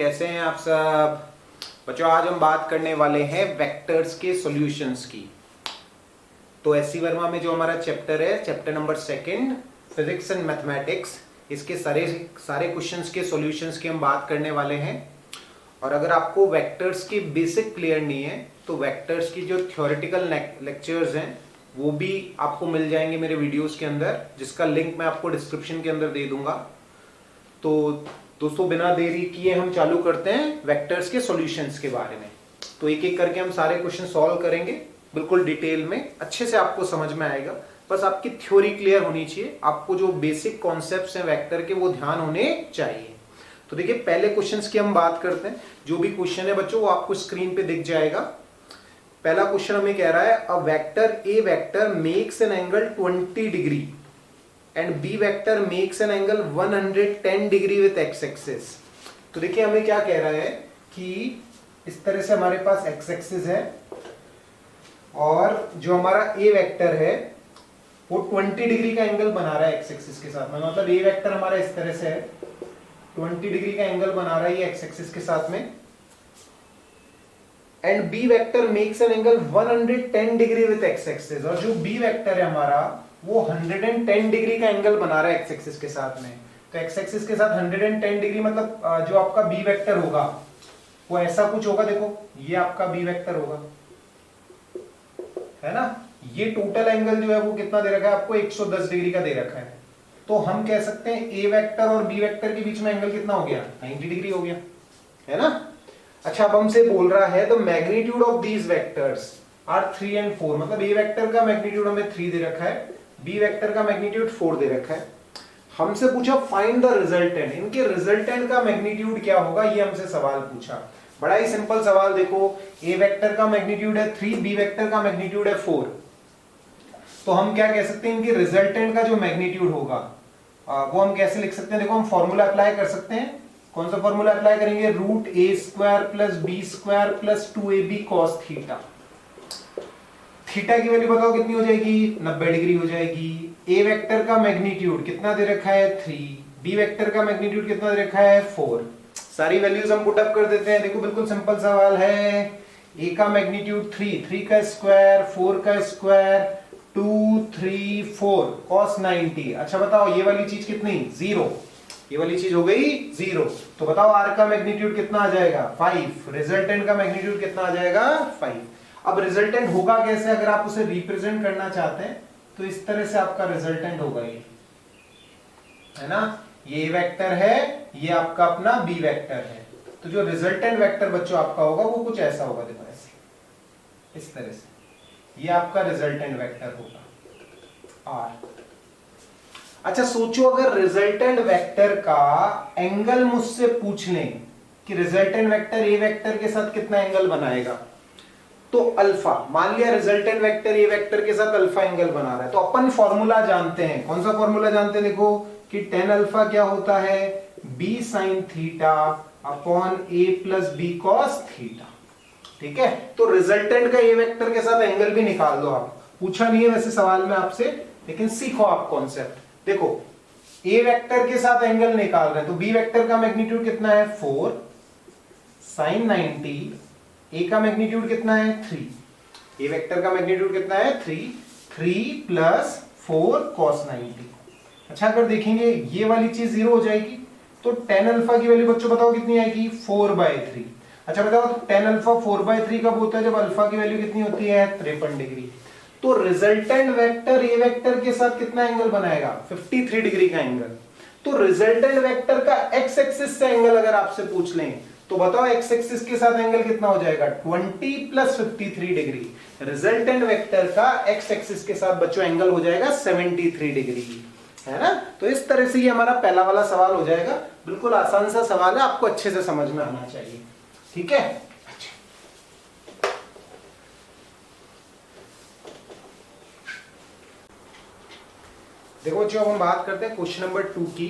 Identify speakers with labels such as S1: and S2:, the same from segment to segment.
S1: कैसे हैं आप सब बच्चों। आज हम बात करने वाले हैं वेक्टर्स के सॉल्यूशंस की। तो एससी वर्मा में जो हमारा चैप्टर है, chapter number 2 physics and mathematics, इसके सारे क्वेश्चंस के सॉल्यूशंस की हम बात करने वाले हैं। और अगर आपको वेक्टर्स की बेसिक क्लियर नहीं है तो वेक्टर्स की जो थ्योरेटिकल लेक्चर्स हैं वो भी आपको मिल जाएंगे मेरे वीडियोस के अंदर, जिसका लिंक मैं आपको डिस्क्रिप्शन के अंदर दे दूंगा। तो दोस्तों बिना देरी किए हम चालू करते हैं वेक्टर्स के सॉल्यूशंस के बारे में। तो एक एक करके हम सारे क्वेश्चन सॉल्व करेंगे, बिल्कुल डिटेल में, अच्छे से आपको समझ में आएगा। बस आपकी थ्योरी क्लियर होनी चाहिए, आपको जो बेसिक कॉन्सेप्ट्स हैं वेक्टर के वो ध्यान होने चाहिए। तो देखिए पहले क्वेश्चंस की हम बात करते हैं। जो भी क्वेश्चन है बच्चों वो आपको स्क्रीन पे दिख जाएगा। पहला क्वेश्चन हमें कह रहा है a vector A vector makes an angle 20 degree and B vector makes an angle 110 degree with x axis. तो देखिए हमें क्या कह रहा है कि इस तरह से हमारे पास एक्स एक्सिस है और जो हमारा ए वेक्टर है वो 20 डिग्री का एंगल बना रहा है एक्स एक्सिस के साथ में। मतलब ए वेक्टर हमारा इस तरह से है, 20 डिग्री का एंगल बना रहा है ये एक्स एक्सिस के साथ में। And B vector makes an angle 110 degree with x axis, और जो बी वेक्टर है हमारा वो 110 डिग्री का एंगल बना रहा है एक्स एक्सिस के साथ में। तो एक्स एक्सिस के साथ 110 डिग्री मतलब जो आपका बी वेक्टर होगा वो ऐसा कुछ होगा। देखो ये आपका बी वेक्टर होगा, है ना। ये टोटल एंगल जो है वो कितना दे रखा है आपको, 110 डिग्री का दे रखा है। तो हम कह सकते हैं ए वेक्टर और बी वेक्टर के बीच में एंगल कितना हो गया, 90 डिग्री हो गया, है ना। अच्छा अब हमसे बोल रहा है the magnitude of these vectors are 3 and 4। मतलब ए वेक्टर का मैग्नीट्यूड हमें 3 दे रखा है, बी वेक्टर का मैग्नीट्यूड 4 दे रखा है। हमसे पूछा फाइंड द रिजल्टेंट, इनके रिजल्टेंट का मैग्नीट्यूड क्या होगा, ये हमसे सवाल पूछा। बड़ा ही सिंपल सवाल। देखो ए वेक्टर का मैग्नीट्यूड है 3, बी वेक्टर का मैग्नीट्यूड है 4। तो हम क्या कह सकते हैं, इनके रिजल्टेंट का जो मैग्नीट्यूड होगा वो हम कैसे लिख सकते हैं। देखो हम फॉर्मूला अप्लाई कर सकते हैं। कौन सा फॉर्मूला अप्लाई करेंगे, root A square plus B square plus 2ab cos theta. Theta की वैल्यू बताओ कितनी हो जाएगी, 90 डिग्री हो जाएगी। ए वेक्टर का मैग्नीट्यूड कितना दे रखा है 3, बी वेक्टर का मैग्नीट्यूड कितना दे रखा है 4। सारी वैल्यूज हम पुट अप कर देते हैं। देखो बिल्कुल सिंपल सवाल है। ए का मैग्नीट्यूड 3 का स्क्वायर 4 का स्क्वायर 2 3 4 cos 90। अच्छा बताओ ये वाली चीज कितनी, 0। ये वाली चीज हो गई 0। तो बताओ आर का मैग्नीट्यूड कितना आ जाएगा 5, रिजल्टेंट का मैग्नीट्यूड कितना आ जाएगा 5। अब रिजल्टेंट होगा कैसे, अगर आप उसे रिप्रेजेंट करना चाहते हैं तो इस तरह से आपका रिजल्टेंट होगा, ये है ना। ये वेक्टर है, ये आपका अपना बी वेक्टर है। तो जो रिजल्टेंट वेक्टर बच्चों आपका होगा वो कुछ ऐसा होगा, देखो ऐसे, इस तरह से। ये आपका रिजल्टेंट वेक्टर होगा आर। अच्छा सोचो अगर रिजल्टेंट वेक्टर का एंगल मुझसे पूछ लें कि रिजल्टेंट वेक्टर ए वेक्टर के साथ कितना एंगल बनाएगा, तो अल्फा। मान लिया रिजल्टेंट वेक्टर ए वेक्टर के साथ अल्फा एंगल बना रहा है, तो अपन फॉर्मूला जानते हैं। कौन सा फॉर्मूला जानते हैं, देखो कि tan अल्फा क्या होता है, b sin theta upon a plus B cos theta. ठीक है, तो रिजल्टेंट का ए वेक्टर के साथ एंगल भी निकाल दो आप। पूछा नहीं है वैसे सवाल में आपसे, लेकिन सीखो आप कॉन्सेप्ट। देखो ए वेक्टर के साथ एंगल निकाल रहे हैं, तो बी वेक्टर का मैग्नीट्यूड कितना है 4 sin 90, ए का मैग्नीट्यूड कितना है 3, ए वेक्टर का मैग्नीट्यूड कितना है 3 प्लस 4 cos 90। अच्छा अगर देखेंगे ये वाली चीज 0 हो जाएगी, तो tan अल्फा की वैल्यू बच्चों बताओ कितनी आएगी 4/3। अच्छा बताओ tan अल्फा 4/3 कब होता है, जब अल्फा की वैल्यू कितनी होती है 53 डिग्री। तो रिजल्टेंट वेक्टर ए वेक्टर के साथ कितना एंगल बनाएगा 53 डिग्री का एंगल। तो रिजल्टेंट वेक्टर का एक्स एक्सिस से एंगल अगर आपसे पूछ लें तो बताओ एक्स एक्सिस के साथ एंगल कितना हो जाएगा 20 प्लस 53 डिग्री। रिजल्टेंट वेक्टर का एक्स एक्सिस के साथ बच्चों एंगल हो जाएगा 73 डिग्री, है ना। तो इस तरह से ये हमारा पहला वाला सवाल हो जाएगा। बिल्कुल आसान सा सवाल है, आपको अच्छे से समझ में आना चाहिए। ठीक है, देखो जो हम बात करते हैं क्वेश्चन नंबर 2 की,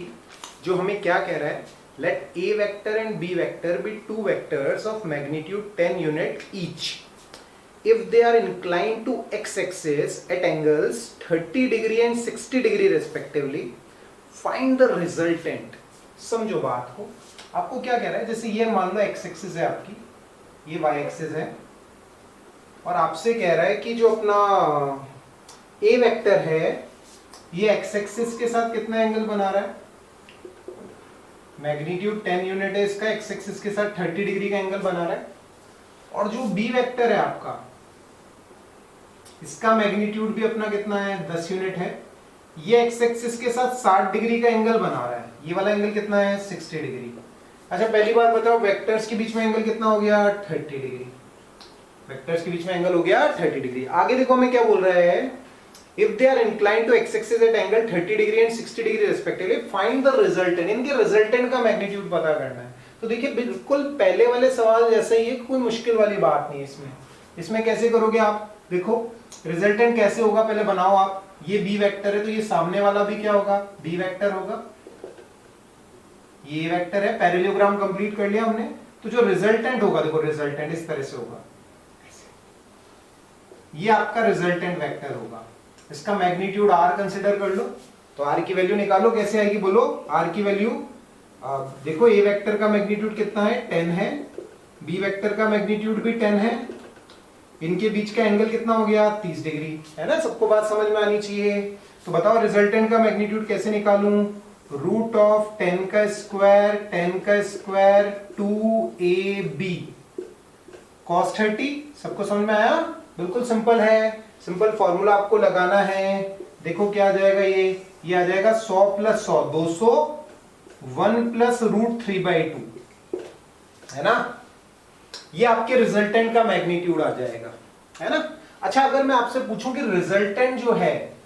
S1: जो हमें क्या कह रहा है, let A vector and B vector B 2 vectors of magnitude 10 unit each if they are inclined to x-axis at angles 30 degree and 60 degree respectively, find the resultant। समझो बात को, आपको क्या कह रहा है, जैसे ये मान लो एक्स एक्सिस है आपकी, ये वाई एक्सिस है, और आपसे कह रहा है कि जो अपना ए वेक्टर है ये एक्स एक्सिस के साथ कितना एंगल बना रहा है, मैग्नीट्यूड 10 यूनिट है इसका, एक्स एक्सिस के साथ 30 डिग्री का एंगल बना रहा है। और जो बी वेक्टर है आपका, इसका मैग्नीट्यूड भी अपना कितना है, 10 यूनिट है, ये एक्स एक्सिस के साथ 60 डिग्री का एंगल बना रहा है। ये वाला एंगल कितना है, 60 डिग्री। अच्छा पहली बात बताओ, वेक्टर्स के बीच में एंगल कितना हो गया, 30 डिग्री। वेक्टर्स के बीच में एंगल हो गया 30 डिग्री। आगे देखो हमें क्या बोल रहा है, if they are inclined to x axis at angle 30 degree and 60 degree respectively, find the resultant. इनके रिजल्टेंट का मैग्नीट्यूड पता करना है। तो देखिए बिल्कुल पहले वाले सवाल जैसा ही है, कोई मुश्किल वाली बात नहीं है इसमें। इसमें कैसे करोगे आप, देखो रिजल्टेंट कैसे होगा, पहले बनाओ आप। ये बी वेक्टर है तो ये सामने वाला भी क्या होगा, बी वेक्टर होगा। ये वेक्टर है, पैरेललोग्राम कंप्लीट कर लिया हमने। तो जो रिजल्टेंट होगा, देखो रिजल्टेंट इस तरह से होगा, ये आपका रिजल्टेंट वेक्टर होगा। इसका मैग्नीट्यूड आर कंसीडर कर लो। तो आर की वैल्यू निकालो, कैसे आएगी बोलो, आर की वैल्यू देखो ए वेक्टर का मैग्नीट्यूड कितना है, 10 है, बी वेक्टर का मैग्नीट्यूड भी 10 है, इनके बीच का एंगल कितना हो गया, 30 डिग्री, है ना। सबको बात समझ में आनी चाहिए। तो बताओ रिजल्टेंट का मैग्नीट्यूड कैसे निकालूं, रूट ऑफ 10 का स्क्वायर 2ab cos 30। सबको समझ में आया, बिल्कुल सिंपल है। सिंपल फॉर्मूला आपको लगाना है। देखो क्या आ जाएगा, ये आ जाएगा 100 प्लस 100 200, 1 प्लस रूट 3/2, है ना। ये आपके रिजल्टेंट का मैग्नीट्यूड आ जाएगा, है ना। अच्छा अगर मैं आपसे पूछूं कि रिजल्टेंट जो है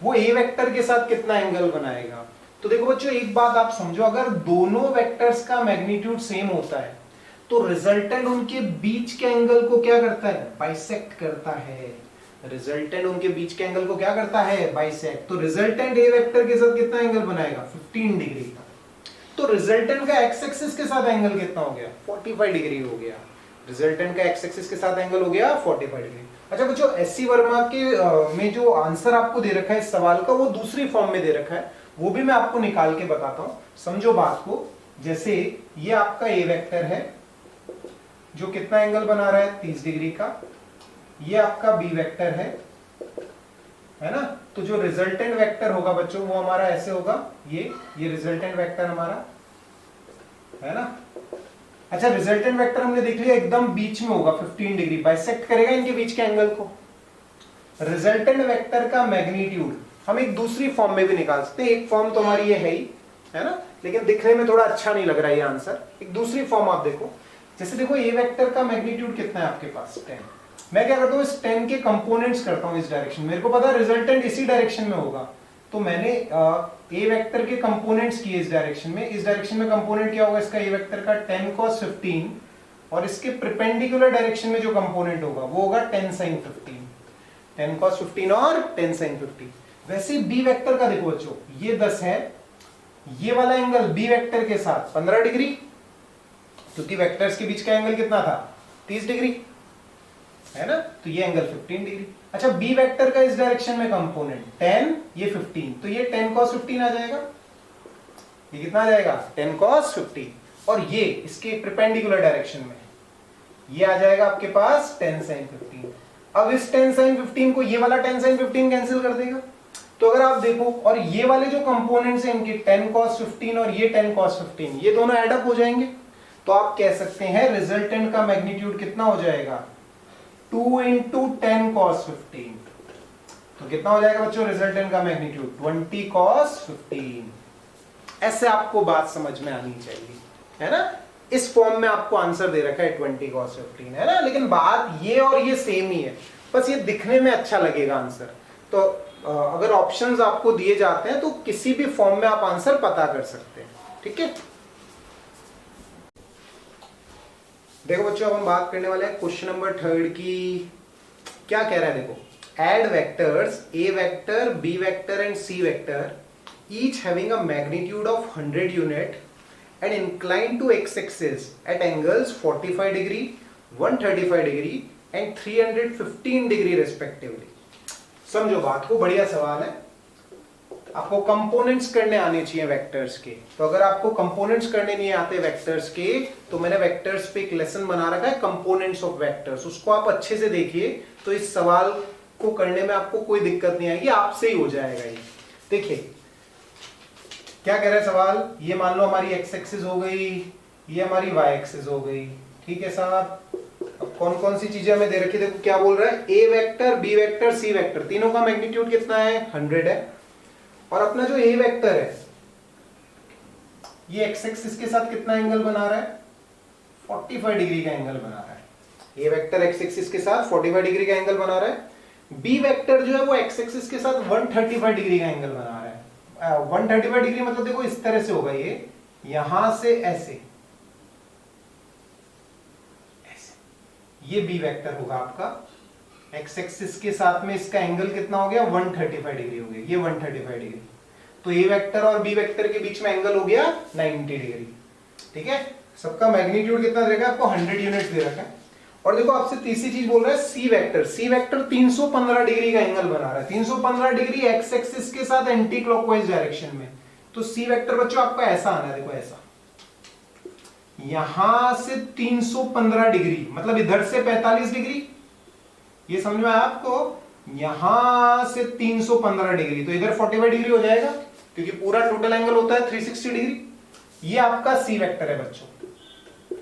S1: वो ए वेक्टर के साथ कितना एंगल बनाएगा, तो देखो बच्चों एक बात आप समझो, अगर दोनों वेक्टर्स का मैग्नीट्यूड सेम होता है तो रिजल्टेंट उनके बीच के एंगल को क्या करता है, बाइसेक्ट करता है। रिजल्टेंट उनके बीच के एंगल को क्या करता है, बाइसेक्ट। तो रिजल्टेंट ए वेक्टर के साथ कितना एंगल बनाएगा, 15 डिग्री का। तो रिजल्टेंट का एक्स एक्सिस के साथ एंगल कितना हो गया, 45 डिग्री हो गया। रिजल्टेंट का एक्स एक्सिस के साथ एंगल हो गया 45 डिग्री। अच्छा बच्चों एससी वर्मा के में जो आंसर आपको दे रखा है इस सवाल का, वो दूसरी फॉर्म में दे रखा है, वो भी मैं आपको निकाल के बताता हूं, समझो बात को। जैसे ये आपका ए वेक्टर है जो कितना एंगल बना रहा है, 30 डिग्री का। ये आपका बी वेक्टर है ना। तो जो रिजल्टेंट वेक्टर होगा बच्चों वो हमारा ऐसे होगा, ये रिजल्टेंट वेक्टर हमारा है ना। अच्छा रिजल्टेंट वेक्टर हमने देख लिया एकदम बीच में होगा, 15 डिग्री बाइसेक्ट करेगा इनके बीच के एंगल को। रिजल्टेंट वेक्टर का मैग्नीट्यूड हम एक दूसरी फॉर्म में भी निकाल सकते हैं। एक फॉर्म तो हमारी ये है ही, है ना, लेकिन दिखने में थोड़ा अच्छा नहीं लग रहा है ये आंसर। एक दूसरी फॉर्म आप देखो, जैसे देखो ए वेक्टर का मैग्नीट्यूड कितना है आपके पास, 10। मैं क्या करता हूँ, इस 10 के कंपोनेंट्स करता हूँ इस डायरेक्शन में। मेरे को पता है रिजल्टेंट इसी डायरेक्शन में होगा, तो मैंने ए वेक्टर के कंपोनेंट्स किए इस डायरेक्शन में। इस डायरेक्शन में कंपोनेंट क्या होगा इसका, ए वेक्टर का 10 cos 15, और इसके परपेंडिकुलर डायरेक्शन में जो कंपोनेंट होगा वो होगा 10 sin 15। 10 cos 15 और 10 sin 15। वैसे बी वेक्टर का देखो बच्चों, ये 10 है, ये वाला एंगल बी वेक्टर के साथ 15 डिग्री, क्योंकि वेक्टर्स के बीच का एंगल कितना था, 30 डिग्री, है ना। तो ये एंगल 15 डिग्री। अच्छा बी वेक्टर का इस डायरेक्शन में कंपोनेंट 10, ये 15, तो ये 10 cos 15 आ जाएगा। ये कितना आ जाएगा, 10 cos 15। और ये इसके परपेंडिकुलर डायरेक्शन में ये आ जाएगा आपके पास 10 sin 15। अब इस 10 sin 15 को ये वाला 10 sin 15 कैंसिल कर देगा। तो अगर आप देखो, और ये वाले जो कंपोनेंट्स हैं इनके 10 cos 15 और ये 10 cos 15, ये दोनों ऐड अप हो जाएंगे। तो आप कह सकते हैं रिजल्टेंट का मैग्नीट्यूड कितना हो जाएगा, 2 into 10 cos 15। तो कितना हो जाएगा बच्चों रिजल्टेंट का मैग्नीट्यूड, 20 cos 15। ऐसे आपको बात समझ में आनी चाहिए, है ना। इस फॉर्म में आपको आंसर दे रखा है 20 cos 15, है ना। लेकिन बात ये और ये सेम ही है, बस ये दिखने में अच्छा लगेगा आंसर। तो अगर ऑप्शंस आपको दिए जाते हैं तो किसी भी फॉर्म में आप आंसर पता कर सकते हैं, ठीक है। देखो बच्चों अब हम बात करने वाले हैं क्वेश्चन नंबर 3 की। क्या कह रहा है देखो, add vectors A vector, B vector and C vector each having a magnitude of 100 unit and inclined to x axis at angles 45 degree, 135 degree and 315 degree respectively. समझो बात को, बढ़िया सवाल है। आपको कंपोनेंट्स करने आने चाहिए वेक्टर्स के। तो अगर आपको कंपोनेंट्स करने नहीं आते वेक्टर्स के, तो मैंने वेक्टर्स पे एक लेसन बना रखा है कंपोनेंट्स ऑफ वेक्टर्स, उसको आप अच्छे से देखिए तो इस सवाल को करने में आपको कोई दिक्कत नहीं आएगी, आपसे ही हो जाएगा ये। देखिए क्या कह रहा है सवाल, ये मान लो हमारी एक्स एक्सिस हो गई, ये हमारी वाई एक्सिस हो गई, ठीक है साहब। अब कौन कौन सी चीजें हमें दे रखी, देखो क्या बोल रहा है, ए vector, B vector, C vector, तीनों का मैग्नीट्यूड कितना है, 100 है। और अपना जो ए वेक्टर है ये एक्स एक्सिस के साथ कितना एंगल बना रहा है, 45 डिग्री का एंगल बना रहा है। ए वेक्टर एक्स एक्सिस के साथ 45 डिग्री का एंगल बना रहा है। बी वेक्टर जो है वो एक्स एक्सिस के साथ 135 डिग्री का एंगल बना रहा है। 135 डिग्री मतलब देखो इस तरह से होगा, ये यहां से ऐसे, ये बी वेक्टर होगा आपका। एक्स एक्सिस के साथ में इसका एंगल कितना हो गया, 135 डिग्री हो गया, ये 135 डिग्री। तो ए वेक्टर और बी वेक्टर के बीच में एंगल हो गया 90 डिग्री, ठीक है। सबका मैग्नीट्यूड कितना दे रखा है आपको, 100 यूनिट्स दे रखा है। और देखो आपसे तीसरी चीज बोल रहा है C vector, C vector 315 degree का एंगल बना रहा है, 315 डिग्री एक्स एक्सिस के साथ एंटी क्लॉकवाइज डायरेक्शन में। तो सी वेक्टर बच्चों आपका ऐसा आना है, देखो ऐसा, यहां से 315 डिग्री मतलब इधर से 45 डिग्री, ये समझ में आया आपको, यहां से 315 डिग्री, तो इधर 45 डिग्री हो जाएगा क्योंकि पूरा टोटल एंगल होता है 360 डिग्री। ये आपका सी वेक्टर है बच्चों,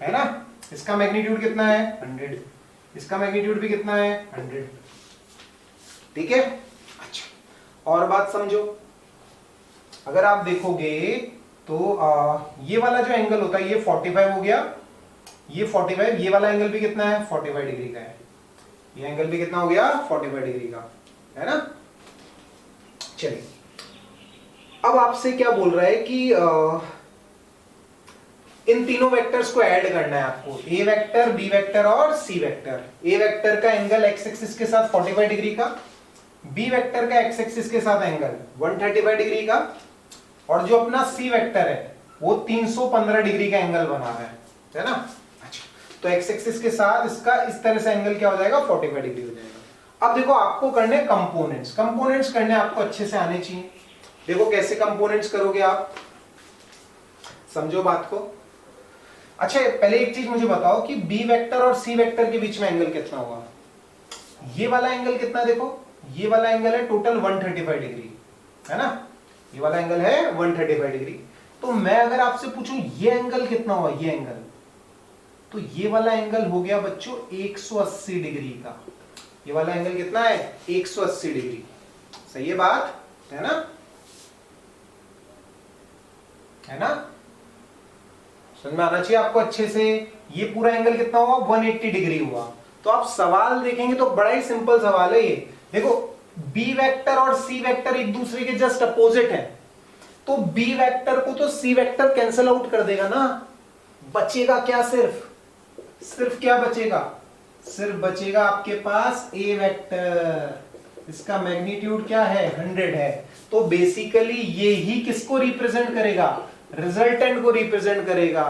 S1: है ना। इसका मैग्नीट्यूड कितना है, 100, इसका मैग्नीट्यूड भी कितना है, 100, ठीक है। अच्छा और बात समझो, अगर आप देखोगे तो ये वाला जो एंगल होता है ये 45 हो गया, ये 45, ये वाला एंगल भी कितना है, 45 डिग्री का है, ये एंगल भी कितना हो गया, 45 डिग्री का, है ना। चलिए अब आपसे क्या बोल रहा है कि इन तीनों वेक्टर्स को ऐड करना है आपको, ए वेक्टर, बी वेक्टर और सी वेक्टर। ए वेक्टर का एंगल एक्स एक्सिस के साथ 45 डिग्री का, बी वेक्टर का एक्स एक्सिस के साथ एंगल 135 डिग्री का, और जो अपना सी वेक्टर है वो 315 डिग्री का एंगल बना रहा है ना। अच्छा तो एक्स एक्सिस के साथ इसका इस तरह से एंगल क्या हो जाएगा, 45 डिग्री हो जाएगा। अब देखो आपको करने कंपोनेंट्स, कंपोनेंट्स करने आपको अच्छे से आने चाहिए। देखो कैसे कंपोनेंट्स करोगे आप, समझो बात को। अच्छा पहले एक चीज मुझे बताओ कि बी वेक्टर और सी वेक्टर के बीच में एंगल कितना होगा, ये वाला एंगल कितना, देखो ये वाला एंगल है टोटल 135 डिग्री, है ना, ये वाला एंगल है 135 डिग्री। तो मैं अगर आपसे पूछूं ये एंगल कितना हुआ, ये एंगल, तो ये वाला एंगल हो गया बच्चों 180 डिग्री का। ये वाला एंगल कितना है, 180 डिग्री, सही है बात, है ना, है ना, समझ में आना चाहिए आपको अच्छे से। ये पूरा एंगल कितना हुआ, 180 डिग्री हुआ। तो आप सवाल देखेंगे तो बड़ा ही सिंपल सवाल है ये। देखो बी वेक्टर और सी वेक्टर एक दूसरे के जस्ट अपोजिट है, तो बी वेक्टर को तो सी वेक्टर कैंसिल आउट कर देगा ना, बचेगा क्या, सिर्फ क्या बचेगा, सिर्फ बचेगा आपके पास ए वेक्टर, इसका मैग्नीट्यूड क्या है, 100 है। तो बेसिकली ये ही किसको रिप्रेजेंट करेगा, रिजल्टेंट को रिप्रेजेंट करेगा।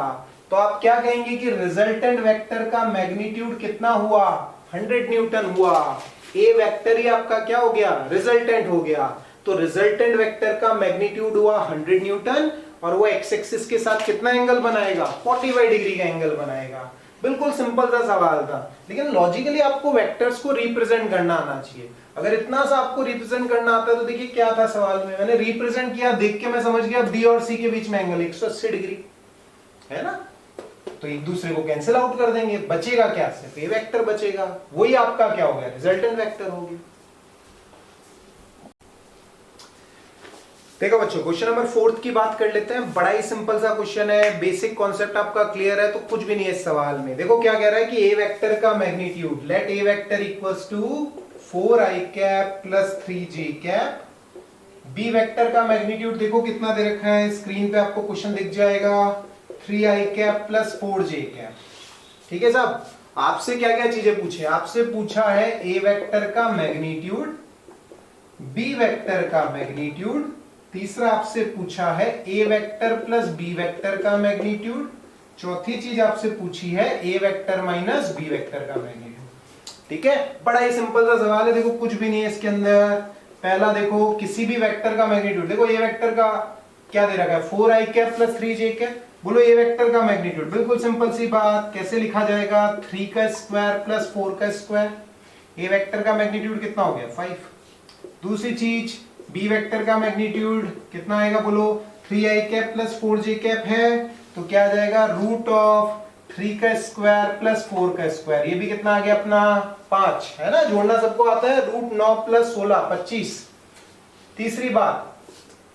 S1: तो आप क्या कहेंगे कि रिजल्टेंट वेक्टर का मैग्नीट्यूड कितना हुआ, 100 न्यूटन हुआ। ए वेक्टर ही आपका क्या हो गया, रिजल्टेंट हो गया। तो रिजल्टेंट वेक्टर का मैग्नीट्यूड हुआ 100 न्यूटन, और वो एक्स एक्सिस के साथ कितना एंगल बनाएगा, 45 डिग्री का एंगल बनाएगा। बिल्कुल सिंपल सा सवाल था, लेकिन लॉजिकली आपको वेक्टर्स को रिप्रेजेंट करना आना चाहिए। अगर इतना सा आपको रिप्रेजेंट करना आता है तो देखिए क्या था सवाल में, मैंने रिप्रेजेंट किया, देख के मैं समझ गया बी और सी के बीच में एंगल 180 डिग्री है ना, तो एक दूसरे को कैंसिल आउट कर देंगे, बचेगा क्या, सिर्फ ए वेक्टर बचेगा, वही आपका क्या हो गया, रिजल्टेंट वेक्टर हो गया। देखो बच्चों क्वेश्चन नंबर 4 की बात कर लेते हैं। बड़ा ही सिंपल सा क्वेश्चन है, बेसिक कॉन्सेप्ट आपका क्लियर है तो कुछ भी नहीं है इस सवाल में। देखो क्या कह रहा है कि ए वेक्टर का magnitude, let A vector equals to 4i cap plus 3j cap. B vector का मैग्नीट्यूड देखो कितना दे रखा है, स्क्रीन पे आपको क्वेश्चन दिख जाएगा, 3i cap plus 4j cap. ठीक है साहब, आपसे क्या क्या चीजें पूछे, आपसे पूछा है ए वेक्टर का मैग्नीट्यूड, बी वेक्टर का मैग्नीट्यूड, तीसरा आपसे पूछा है ए वेक्टर प्लस बी वेक्टर का मैग्नीट्यूड, चौथी चीज आपसे पूछी है ए वेक्टर माइनस बी वेक्टर का मैग्नीट्यूड। ठीक है, बड़ा ही सिंपल सा सवाल है, देखो कुछ भी नहीं है इसके अंदर। पहला देखो किसी भी वेक्टर का मैग्नीट्यूड, देखो ए वेक्टर का क्या दे रखा है 4i cap plus 3j cap, बोलो ए वेक्टर का मैग्नीट्यूड, बिल्कुल सिंपल सी बात, कैसे लिखा जाएगा 3 का स्क्वायर प्लस 4 का स्क्वायर, ए वेक्टर का मैग्नीट्यूड कितना हो गया 5। दूसरी चीज बी वेक्टर का मैग्नीट्यूड कितना आएगा, बोलो 3i cap plus 4j cap है तो क्या आ जाएगा रूट ऑफ 3 का स्क्वायर प्लस 4 का स्क्वायर, ये भी कितना आ गया अपना 5, है ना, जोड़ना सबको आता है, रूट 9 प्लस 16 25। तीसरी बात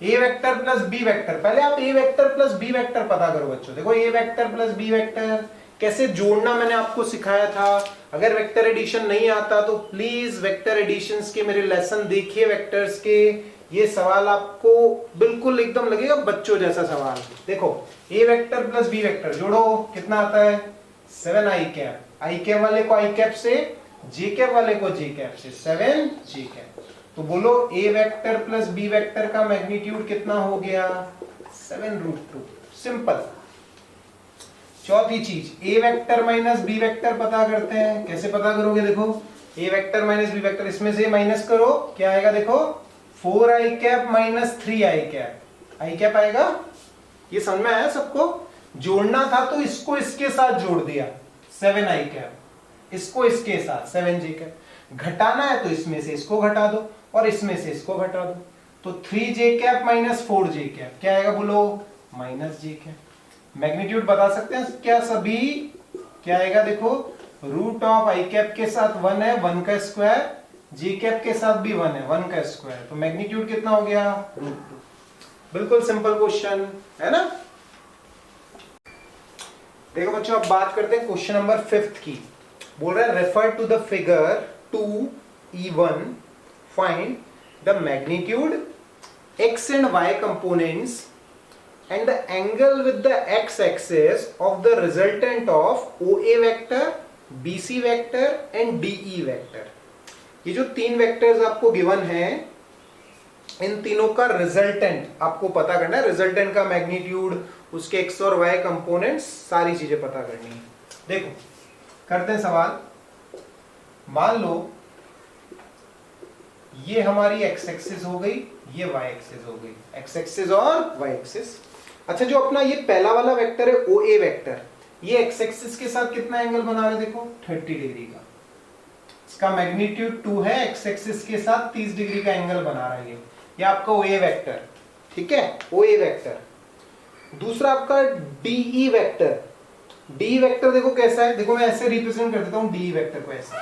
S1: ए वेक्टर प्लस बी वेक्टर, पहले आप ए वेक्टर प्लस बी वेक्टर पता करो बच्चों, देखो A vector plus B vector कैसे जोड़ना मैंने आपको सिखाया था, अगर वेक्टर एडिशन नहीं आता तो प्लीज वेक्टर एडिशंस के मेरे लेसन देखिए वेक्टर्स के, ये सवाल आपको बिल्कुल एकदम लगेगा बच्चों जैसा सवाल। देखो A vector plus B vector जोड़ो कितना आता है 7i कैप, आई कैप वाले को आई कैप से, जे कैप वाले को जे कैप से, 7j कैप, तो बोलो A vector plus B vector का मैग्नीट्यूड कितना हो गया 7√2, सिंपल। चौथी चीज A vector minus B vector पता करते हैं, कैसे पता करोगे, देखो A vector minus B vector, इसमें से माइनस करो क्या आएगा, देखो 4i cap minus 3i cap, I cap आएगा, ये समझ में आया सबको, जोड़ना था तो इसको इसके साथ जोड़ दिया 7i कैप, इसको इसके साथ 7j कैप, घटाना है तो इसमें से इसको घटा दो और इसमें से इसको घटा दो, तो 3j cap minus 4j cap क्या आएगा, बोलो माइनस j कैप। मैग्नीट्यूड बता सकते हैं क्या सभी, क्या आएगा, देखो रूट ऑफ आई कैप के साथ 1 है 1 का स्क्वायर, जी कैप के साथ भी 1 है 1 का स्क्वायर, तो मैग्नीट्यूड कितना हो गया √2, बिल्कुल सिंपल क्वेश्चन है ना। देखो बच्चों अब बात करते हैं क्वेश्चन नंबर 5 की, बोल रहा है refer to the figure 2e1, find the magnitude x and y components and the angle with the x axis of the resultant of OA vector, BC vector and DE vector। ये जो तीन vectors आपको given है इन तीनों का resultant आपको पता करना है, रिजल्टेंट का मैग्नीट्यूड, उसके x और y कंपोनेंट्स, सारी चीजें पता करनी है। देखो करते हैं सवाल, मान लो ये हमारी x एक्सिस हो गई, ये y एक्सिस हो गई, x एक्सिस और y एक्सिस। अच्छा जो अपना ये पहला वाला वेक्टर है OA वेक्टर, ये x एक्सिस के साथ कितना एंगल बना रहा है, देखो 30 डिग्री का, इसका मैग्नीट्यूड 2 है, x एक्सिस के साथ 30 डिग्री का एंगल बना रहा है ये आपका OA वेक्टर, ठीक है OA वेक्टर। दूसरा आपका DE वेक्टर, DE वेक्टर देखो कैसा है, देखो मैं ऐसे रिप्रेजेंट कर देता हूं DE वेक्टर को, ऐसे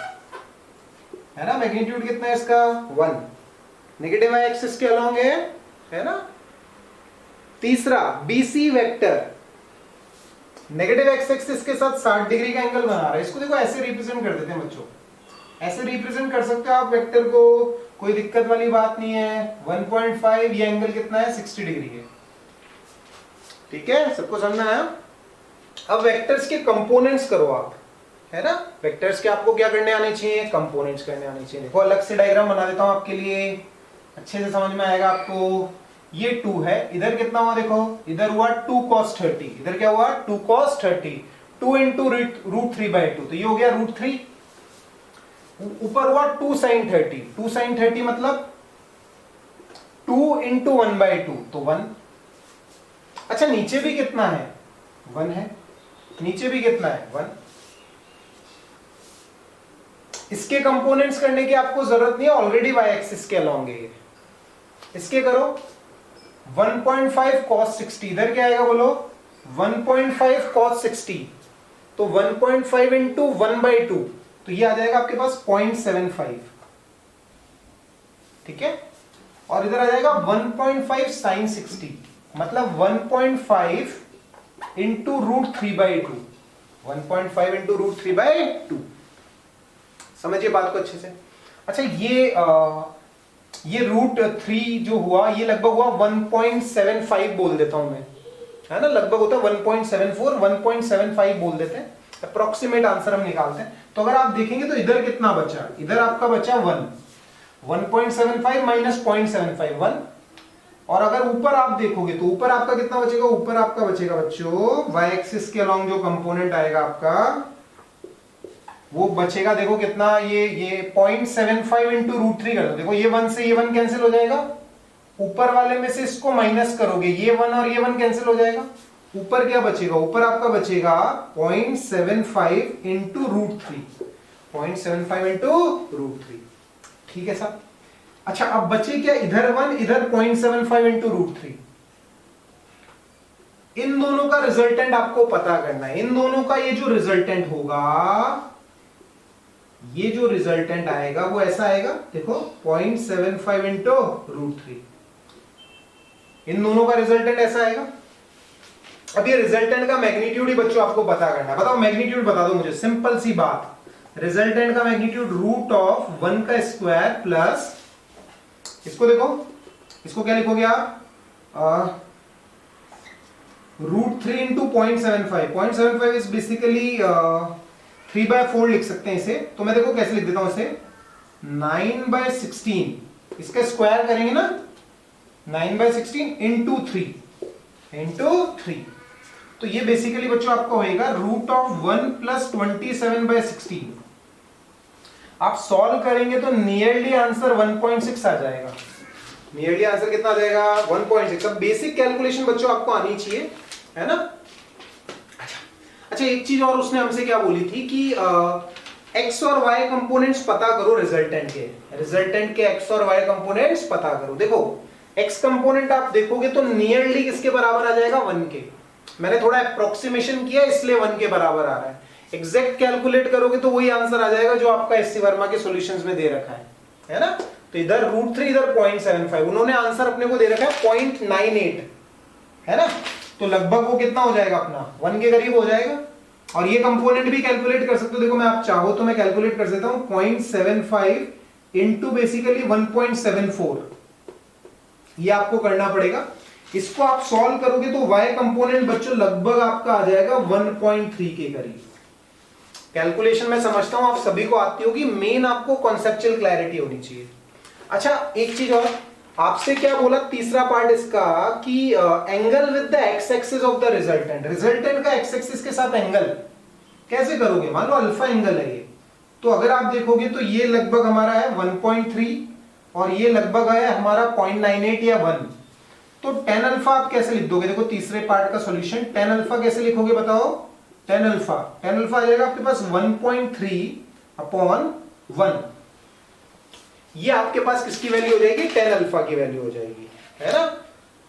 S1: है ना, मैग्नीट्यूड कितना है इसका 1, नेगेटिव y एक्सिस के अलोंग है ना। तीसरा BC vector, negative x axis के साथ 60 डिग्री का एंगल बना रहा है, इसको देखो ऐसे रिप्रेजेंट कर देते हैं बच्चों, ऐसे रिप्रेजेंट कर सकते हो आप वेक्टर को, कोई दिक्कत वाली बात नहीं है। 1.5 ये एंगल कितना है 60 डिग्री है, ठीक है सबको समझ में आया। अब वेक्टर्स के कंपोनेंट्स करो आप, है ना, वेक्टर्स के आपको क्या करने आने चाहिए, कंपोनेंट्स करने आने चाहिए। देखो अलग से डायग्राम बना देता हूं आपके लिए, अच्छे से समझ में आएगा आपको। ये 2 है, इधर कितना हुआ देखो, इधर हुआ 2 cos 30, इधर क्या हुआ 2 cos 30, 2 into √3/2, तो ये हो गया √3। ऊपर हुआ 2 sin 30, 2 sin 30 मतलब 2 into 1/2, तो 1। अच्छा नीचे भी कितना है 1 है, नीचे भी कितना है 1। इसके कंपोनेंट्स करने की आपको जरूरत नहीं है, ऑलरेडी y एक्सिस के अलोंग है। इसके करो 1.5 cos 60, इधर क्या आएगा बोलो 1.5 cos 60, तो 1.5 into 1/2, तो ये आ जाएगा आपके पास 0.75, ठीक है। और इधर आ जाएगा 1.5 sin 60, मतलब 1.5 into √3/2, 1.5 into √3/2, समझिए बात को अच्छे से। अच्छा ये √3 जो हुआ ये लगभग हुआ 1.75 बोल देता हूं मैं, है ना, लगभग होता है 1.74, 1.75 बोल देते हैं, अप्रोक्सीमेट आंसर हम निकालते हैं। तो अगर आप देखेंगे तो इधर कितना बचा, इधर आपका बचा 1.75 माइनस 0.75 1, और अगर ऊपर आप देखोगे तो ऊपर आपका कितना बचेगा, ऊपर आपका बचेगा बच्चों y एक्सिस के अलोंग जो कंपोनेंट आएगा आपका वो बचेगा देखो कितना, ये 0.75 इंटू रूट 3 कर दो। देखो ये 1 से ये 1 कैंसिल हो जाएगा, ऊपर वाले में से इसको माइनस करोगे, ये 1 और ये 1 कैंसिल हो जाएगा, ऊपर क्या बचेगा, ऊपर आपका बचेगा 0.75 इंटू रूट 3, 0.75 इंटू रूट 3। ठीक है साहब। अच्छा अब बचे क्या, इधर 1 इधर 0.75 इंटू रूट 3। इन दोनों का रिजल्टेंट आपको पता करना है। इन दोनों का ये जो रिजल्टेंट होगा, ये जो रिजल्टेंट आएगा वो ऐसा आएगा, देखो 0.75 इंटू रूट 3। इन दोनों का रिजल्टेंट ऐसा आएगा। अब ये रिजल्टेंट का मैग्नीट्यूड ही बच्चों आपको पता करना है। बताओ मैग्नीट्यूड बता दो मुझे, सिंपल सी बात। रिजल्टेंट का मैग्नीट्यूड रूट ऑफ 1 का स्क्वायर प्लस, इसको देखो, इसको क्या लिखोगे आप, रूट 3 इंटू 0.75। 0.75 इज बेसिकली 3/4 लिख सकते हैं इसे। तो मैं देखो कैसे लिख देता हूं इसे, 9/16, इसका स्क्वायर करेंगे ना, 9/16 इंटू 3। तो ये बेसिकली बच्चों आपका होएगा रूट ऑफ 1 प्लस 27/16। आप सॉल्व करेंगे तो नियरली आंसर 1.6 आ जाएगा। नियरली आंसर कितना आ जाएगा, 1.6। अब बेसिक कैलकुलेशन बच्चों आपको आनी चाहिए, है ना। अच्छा एक चीज और उसने हमसे क्या बोली थी कि एक्स और वाई कंपोनेंट्स पता करो रिजल्टेंट के एक्स और वाई कंपोनेंट्स पता करो। देखो एक्स कंपोनेंट आप देखोगे तो नियरली किसके बराबर आ जाएगा, 1 के। मैंने थोड़ा अप्रोक्सीमेशन किया इसलिए 1 के बराबर आ रहा है। एग्जैक्ट कैलकुलेट करोगे तो वही आंसर आ जाएगा जो आपका एससी वर्मा के सॉल्यूशंस में दे रखा है ना। तो इधर रूट 3 इधर 0.75, उन्होंने आंसर अपने को दे रखा है 0.98, है ना। तो लगभग वो कितना हो जाएगा अपना, 1 के करीब हो जाएगा। और ये कंपोनेंट भी कैलकुलेट कर सकते हो। देखो मैं आप चाहो तो मैं कैलकुलेट कर देता हूं, 0.75 इंटू बेसिकली 1.74, ये आपको करना पड़ेगा। इसको आप सॉल्व करोगे तो y कंपोनेंट बच्चों लगभग आपका आ जाएगा 1.3 के करीब। कैलकुलेशन मैं समझता हूं आप सभी को आती होगी, मेन आपको कॉन्सेप्चुअल क्लैरिटी होनी चाहिए। अच्छा एक चीज और, आपसे क्या बोला तीसरा पार्ट इसका कि angle with the x axis of the resultant का एक्स एक्सिस के साथ एंगल कैसे करोगे। मान लो अल्फा एंगल है ये, तो अगर आप देखोगे तो ये लगभग हमारा है 1.3 और ये लगभग है हमारा 0.98 या 1। तो tan अल्फा आप कैसे लिख दोगे, देखो तीसरे पार्ट का सॉल्यूशन, tan अल्फा कैसे लिखोगे बताओ। tan अल्फा आ जाएगा आपके पास 1.3/1। ये आपके पास किसकी वैल्यू हो जाएगी, tan अल्फा की वैल्यू हो जाएगी, है ना।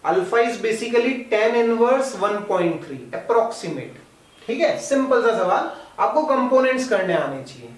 S1: Alpha is basically tan inverse 1.3 approximate. ठीक है, सिंपल सा सवाल, आपको कंपोनेंट्स करने आने चाहिए।